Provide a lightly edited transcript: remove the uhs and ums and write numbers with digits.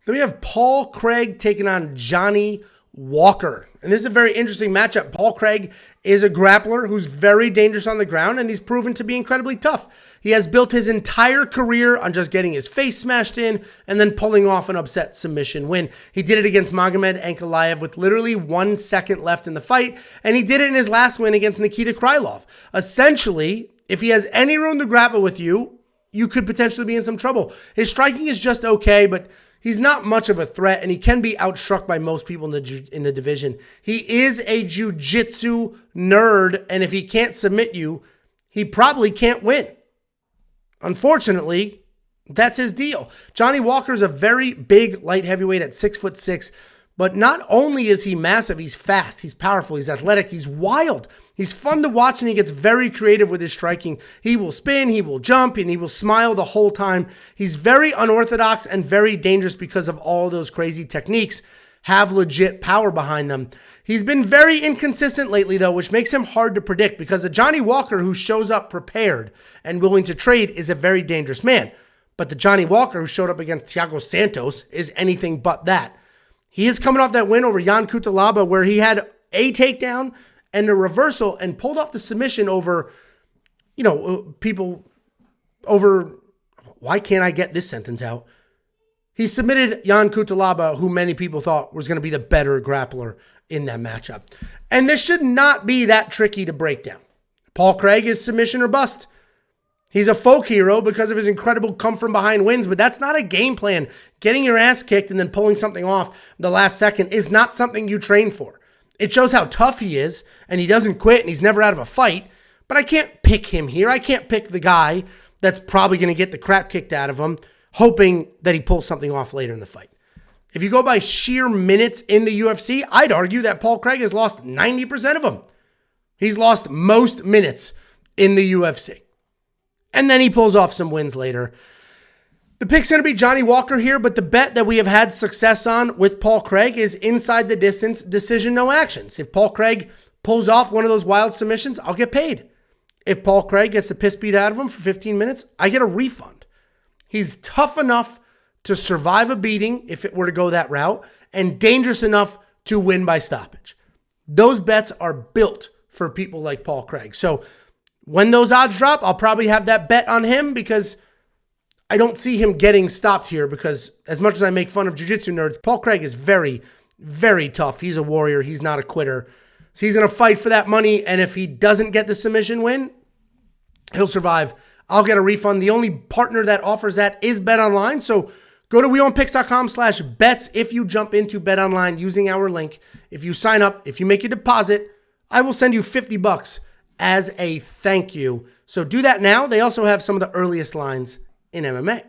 Then we have Paul Craig taking on Johnny Walker. And this is a very interesting matchup. Paul Craig is a grappler who's very dangerous on the ground, and he's proven to be incredibly tough. He has built his entire career on just getting his face smashed in and then pulling off an upset submission win. He did it against Magomed Ankalaev with literally 1 second left in the fight, and he did it in his last win against Nikita Krylov. Essentially, if he has any room to grapple with you, you could potentially be in some trouble. His striking is just okay, but he's not much of a threat, and he can be outstruck by most people in the division. He is a jiu-jitsu nerd, and if he can't submit you, he probably can't win. Unfortunately, that's his deal. Johnny Walker is a very big light heavyweight at 6'6", but not only is he massive, he's fast, he's powerful, he's athletic, he's wild. He's fun to watch, and he gets very creative with his striking. He will spin, he will jump, and he will smile the whole time. He's very unorthodox and very dangerous because of all those crazy techniques, have legit power behind them. He's been very inconsistent lately, though, which makes him hard to predict because a Johnny Walker who shows up prepared and willing to trade is a very dangerous man. But the Johnny Walker who showed up against Thiago Santos is anything but that. He is coming off that win over Jan Cutelaba where he had a takedown and a reversal and pulled off the submission over, people over, why can't I get this sentence out? He submitted Jan Cutelaba, who many people thought was going to be the better grappler in that matchup. And this should not be that tricky to break down. Paul Craig is submission or bust. He's a folk hero because of his incredible come from behind wins, but that's not a game plan. Getting your ass kicked and then pulling something off the last second is not something you train for. It shows how tough he is, and he doesn't quit, and he's never out of a fight, but I can't pick him here. I can't pick the guy that's probably going to get the crap kicked out of him, hoping that he pulls something off later in the fight. If you go by sheer minutes in the UFC, I'd argue that Paul Craig has lost 90% of them. He's lost most minutes in the UFC. And then he pulls off some wins later. The pick's going to be Johnny Walker here, but the bet that we have had success on with Paul Craig is inside the distance, decision, no actions. If Paul Craig pulls off one of those wild submissions, I'll get paid. If Paul Craig gets the piss beat out of him for 15 minutes, I get a refund. He's tough enough to survive a beating if it were to go that route, and dangerous enough to win by stoppage. Those bets are built for people like Paul Craig. So when those odds drop, I'll probably have that bet on him because I don't see him getting stopped here because as much as I make fun of jiu-jitsu nerds, Paul Craig is very, very tough. He's a warrior. He's not a quitter. He's going to fight for that money, and if he doesn't get the submission win, he'll survive. I'll get a refund. The only partner that offers that is BetOnline, so go to WeWantPicks.com/bets if you jump into BetOnline using our link. If you sign up, if you make a deposit, I will send you $50 as a thank you. So do that now. They also have some of the earliest lines in MMA.